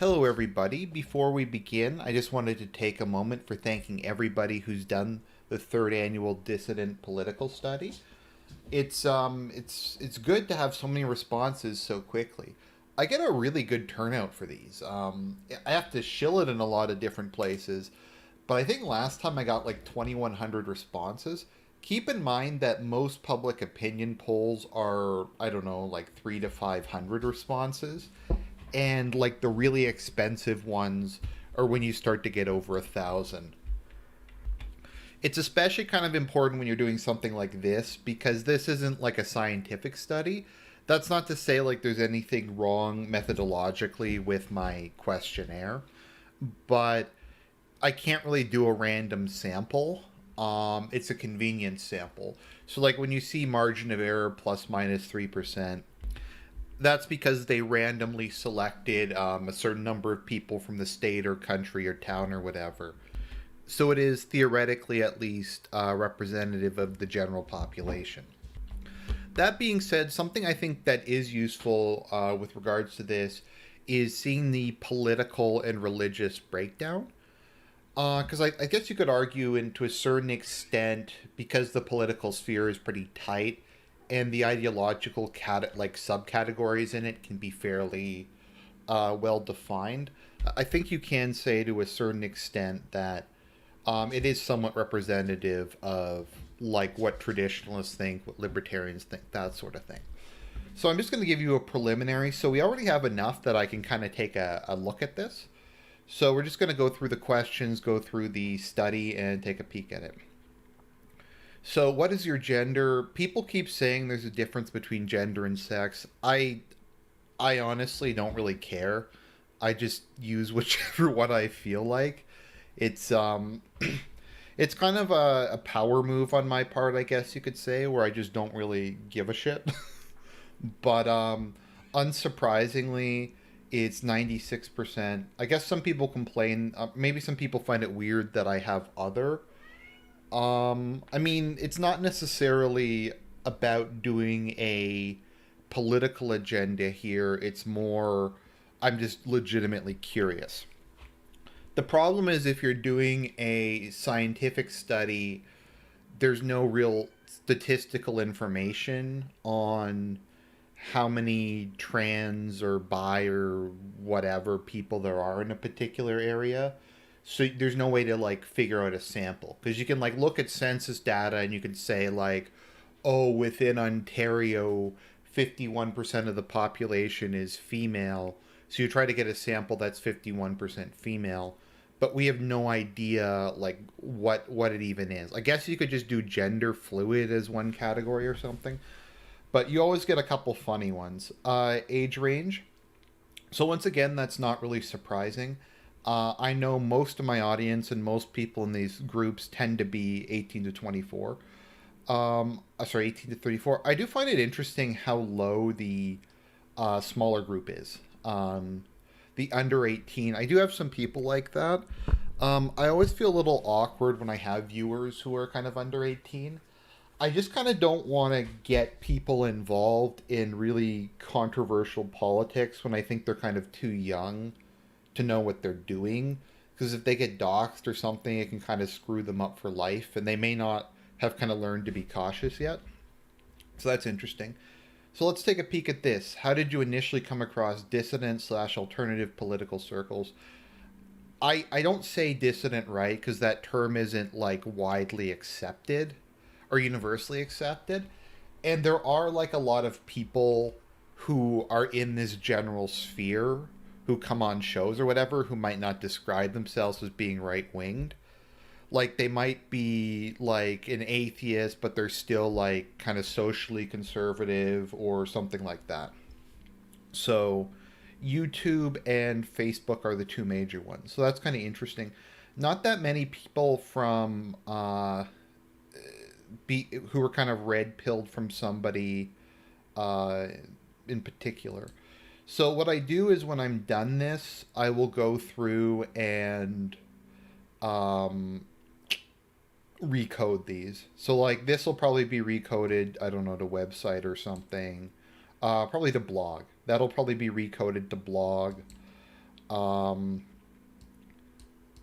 Hello, everybody. Before we begin, I just wanted to take a moment for thanking everybody who's done the third annual Dissident political study. It's good to have so many responses so quickly. I get a really good turnout for these. I have to shill it in a lot of different places, but I think last time I got like 2,100 responses. Keep in mind that most public opinion polls are, I don't know, like 3 to 500 responses, and like the really expensive ones are when you start to get over 1,000. It's especially kind of important when you're doing something like this because this isn't like a scientific study. That's not to say like there's anything wrong methodologically with my questionnaire, but I can't really do a random sample. It's a convenience sample. So like when you see margin of error plus minus 3%, that's because they randomly selected a certain number of people from the state or country or town or whatever. So it is theoretically at least representative of the general population. That being said, something I think that is useful with regards to this is seeing the political and religious breakdown. Because I guess you could argue, and to a certain extent, because the political sphere is pretty tight, and the ideological subcategories in it can be fairly well defined. I think you can say to a certain extent that it is somewhat representative of like what traditionalists think, what libertarians think, that sort of thing. So I'm just going to give you a preliminary. So we already have enough that I can kind of take a look at this. So we're just going to go through the questions, go through the study, and take a peek at it. So what is your gender? People keep saying there's a difference between gender and sex. I honestly don't really care. I just use whichever one I feel like. It's it's kind of a power move on my part, I guess you could say, where I just don't really give a shit. But unsurprisingly, it's 96%. I guess some people complain. Maybe some people find it weird that I have other. I mean, it's not necessarily about doing a political agenda here. It's more, I'm just legitimately curious. The problem is if you're doing a scientific study, there's no real statistical information on how many trans or bi or whatever people there are in a particular area. So there's no way to like figure out a sample because you can like look at census data and you can say like, oh, within Ontario 51% of the population is female, so you try to get a sample that's 51% female, but we have no idea like what it even is. I guess you could just do gender fluid as one category or something, but you always get a couple funny ones. Age range. So once again, that's not really surprising. I know most of my audience and most people in these groups tend to be 18 to 24. 18 to 34. I do find it interesting how low the smaller group is. The under 18. I do have some people like that. I always feel a little awkward when I have viewers who are kind of under 18. I just kind of don't want to get people involved in really controversial politics when I think they're kind of too young to know what they're doing. Because if they get doxxed or something, it can kind of screw them up for life, and they may not have kind of learned to be cautious yet. So that's interesting. So let's take a peek at this. How did you initially come across dissident/alternative political circles? I don't say dissident right because that term isn't like widely accepted or universally accepted. And there are like a lot of people who are in this general sphere who come on shows or whatever who might not describe themselves as being right-winged. Like they might be like an atheist, but they're still like kind of socially conservative or something like that. So YouTube and Facebook are the two major ones. So that's kind of interesting. Not that many people from who were kind of red pilled from somebody in particular. So what I do is when I'm done this, I will go through and recode these. So like this will probably be recoded, I don't know, to website or something. Probably to blog. That'll probably be recoded to blog. Um,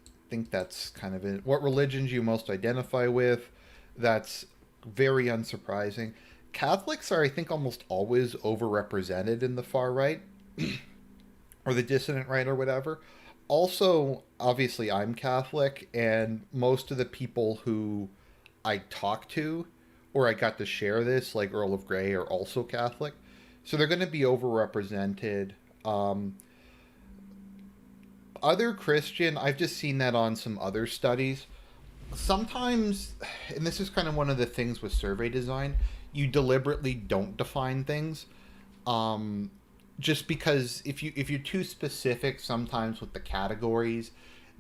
I think that's kind of it. What religions you most identify with? That's very unsurprising. Catholics are, I think, almost always overrepresented in the far right or the dissident right or whatever. Also, obviously, I'm Catholic, and most of the people who I talk to or I got to share this, like Earl of Grey, are also Catholic. So they're going to be overrepresented. Um, Other Christian, I've just seen that on some other studies. Sometimes, and this is kind of one of the things with survey design, you deliberately don't define things. Um, just because if you're too specific sometimes with the categories,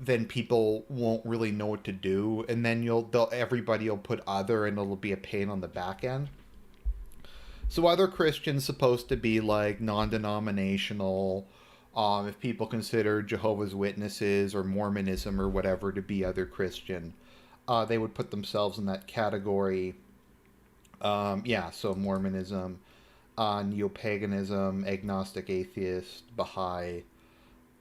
then people won't really know what to do, and then everybody will put other, and it'll be a pain on the back end. So other Christians supposed to be like non-denominational. If people consider Jehovah's Witnesses or Mormonism or whatever to be other Christian, they would put themselves in that category. Yeah, so Mormonism, neo-paganism, agnostic atheist, Baha'i.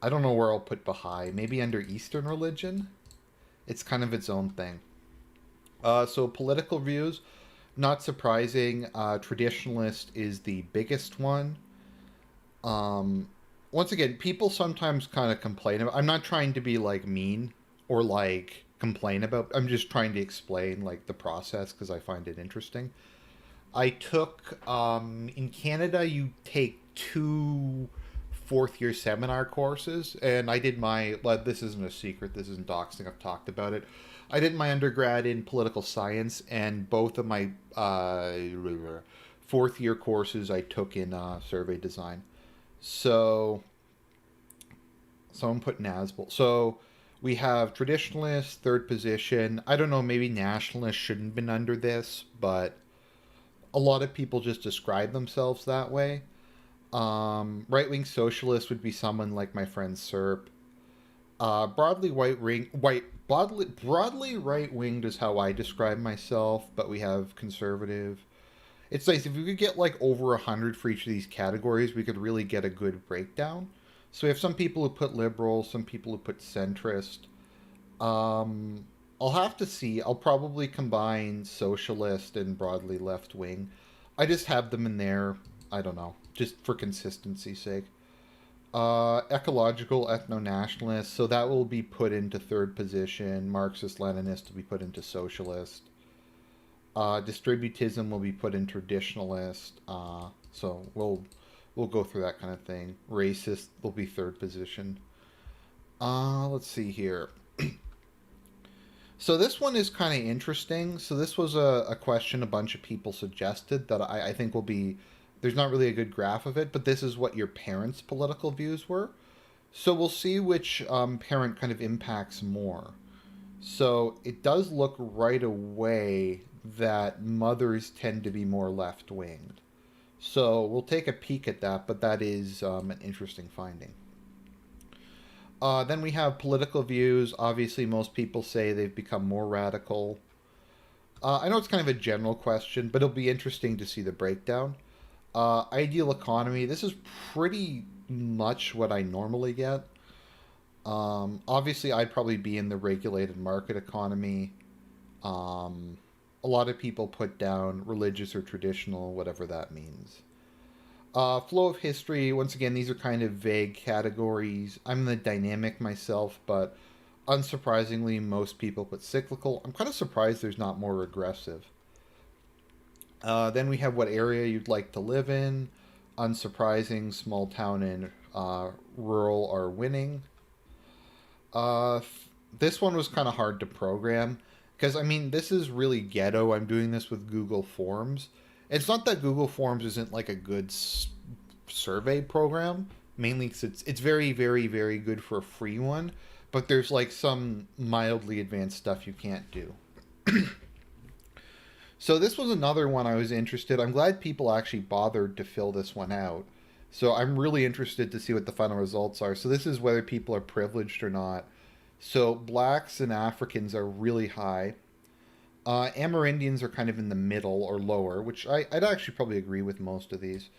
I don't know where I'll put Baha'i. Maybe under Eastern religion? It's kind of its own thing. So political views, not surprising. Traditionalist is the biggest one. Um, Once again, people sometimes kind of complain about. I'm not trying to be like mean or like complain about. I'm just trying to explain like the process because I find it interesting. I took in Canada. You take two fourth year seminar courses, and I did my. Well, this isn't a secret. This isn't doxing. I've talked about it. I did my undergrad in political science, and both of my fourth year courses I took in survey design. So, someone put Nasbel. So, we have traditionalist, third position. I don't know, maybe nationalists shouldn't have been under this, but a lot of people just describe themselves that way. Right wing socialist would be someone like my friend Serp. Broadly broadly right winged is how I describe myself, but we have conservative. It's nice if we could get like over 100 for each of these categories, we could really get a good breakdown. So we have some people who put liberal, some people who put centrist. Um, I'll have to see. I'll probably combine socialist and broadly left wing. I just have them in there. I don't know, just for consistency's sake. Ecological ethno nationalist, so that will be put into third position. Marxist Leninist will be put into socialist. Distributism will be put in traditionalist. So we'll go through that kind of thing. Racist will be third position. Let's see here. So this one is kind of interesting. So this was a question a bunch of people suggested that I think will be. There's not really a good graph of it, but this is what your parents' political views were. So we'll see which parent kind of impacts more. So it does look right away that mothers tend to be more left winged. So we'll take a peek at that, but that is an interesting finding. Then we have political views. Obviously, most people say they've become more radical. I know it's kind of a general question, but it'll be interesting to see the breakdown. Ideal economy. This is pretty much what I normally get. Obviously, I'd probably be in the regulated market economy. A lot of people put down religious or traditional, whatever that means. Flow of history, once again, these are kind of vague categories. I'm the dynamic myself, but unsurprisingly, most people put cyclical. I'm kind of surprised there's not more regressive. Then we have what area you'd like to live in. Unsurprising, small town and rural are winning. Uh, this one was kind of hard to program because I mean this is really ghetto. I'm doing this with Google Forms. It's not that Google Forms isn't like a good survey program, mainly because it's very very very good for a free one, but there's like some mildly advanced stuff you can't do. So this was another one I was interested. I'm glad people actually bothered to fill this one out. So I'm really interested to see what the final results are. So this is whether people are privileged or not. So blacks and Africans are really high. Amerindians are kind of in the middle or lower, which I'd actually probably agree with most of these.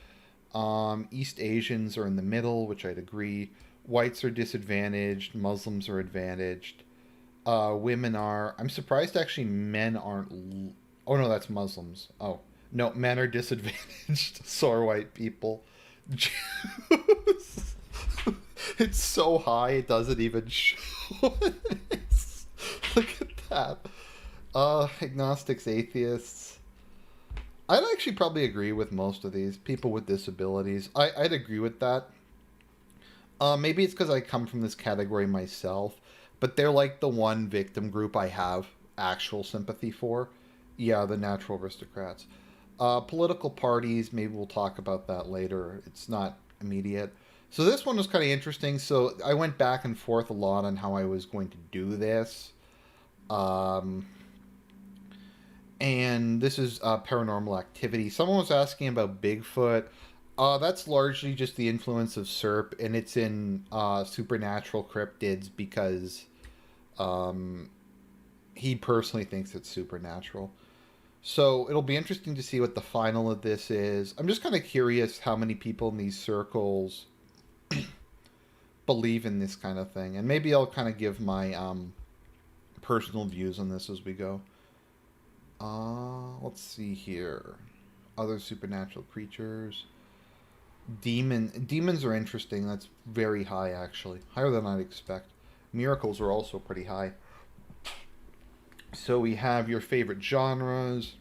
East Asians are in the middle, which I'd agree. Whites are disadvantaged. Muslims are advantaged. Women are. I'm surprised actually men aren't. Oh no, that's Muslims. Oh no, men are disadvantaged. So are white people. Jews. It's so high it doesn't even show. Look at that. Agnostics, atheists. I'd actually probably agree with most of these. People with disabilities. I'd agree with that. Maybe it's because I come from this category myself, but they're like the one victim group I have actual sympathy for. Yeah, the natural aristocrats. Political parties, maybe we'll talk about that later. It's not immediate. So this one was kind of interesting. So I went back and forth a lot on how I was going to do this. Um, and this is paranormal activity. Someone was asking about Bigfoot. That's largely just the influence of SERP, and it's in supernatural cryptids because he personally thinks it's supernatural. So it'll be interesting to see what the final of this is. I'm just kind of curious how many people in these circles believe in this kind of thing, and maybe I'll kind of give my personal views on this as we go. Let's see here. Other supernatural creatures. Demons are interesting. That's very high, actually. Higher than I'd expect. Miracles are also pretty high. So we have your favorite genres.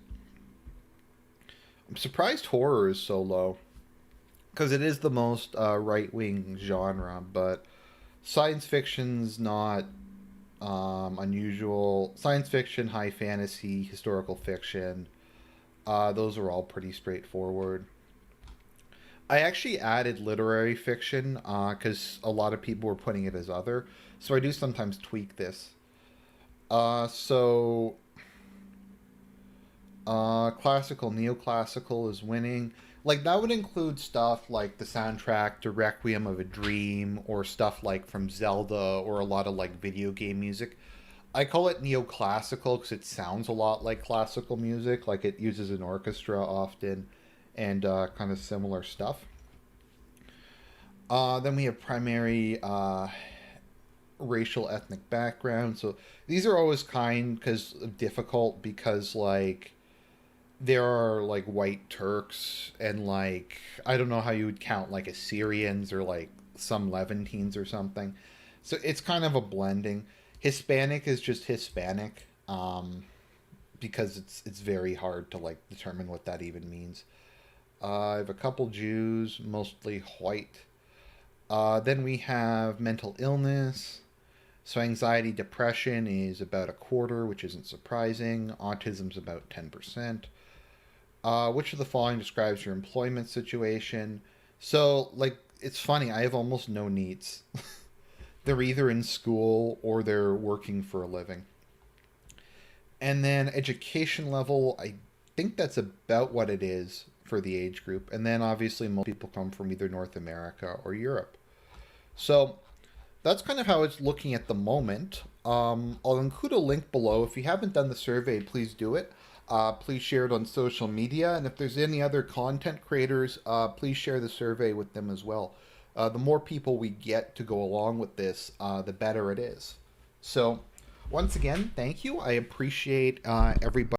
I'm surprised horror is so low. Because it is the most right-wing genre, but science fiction's not unusual. Science fiction, high fantasy, historical fiction, those are all pretty straightforward. I actually added literary fiction because a lot of people were putting it as other, so I do sometimes tweak this. So classical, neoclassical is winning. Like that would include stuff like the soundtrack to Requiem of a Dream or stuff like from Zelda or a lot of like video game music. I call it neoclassical because it sounds a lot like classical music, like it uses an orchestra often and kind of similar stuff. Then we have primary racial ethnic background. So these are always kind because difficult because like there are like white Turks and like I don't know how you would count like Assyrians or like some Levantines or something. So it's kind of a blending. Hispanic is just Hispanic because it's very hard to like determine what that even means. I have a couple Jews, mostly white. Then we have mental illness. So anxiety, depression is about a quarter, which isn't surprising. Autism's about 10%. Which of the following describes your employment situation? So, like, it's funny. I have almost no needs. They're either in school or they're working for a living. And then education level, I think that's about what it is for the age group. And then obviously most people come from either North America or Europe. So that's kind of how it's looking at the moment. I'll include a link below. If you haven't done the survey, please do it. Please share it on social media. And if there's any other content creators, please share the survey with them as well. The more people we get to go along with this, the better it is. So once again, thank you. I appreciate everybody.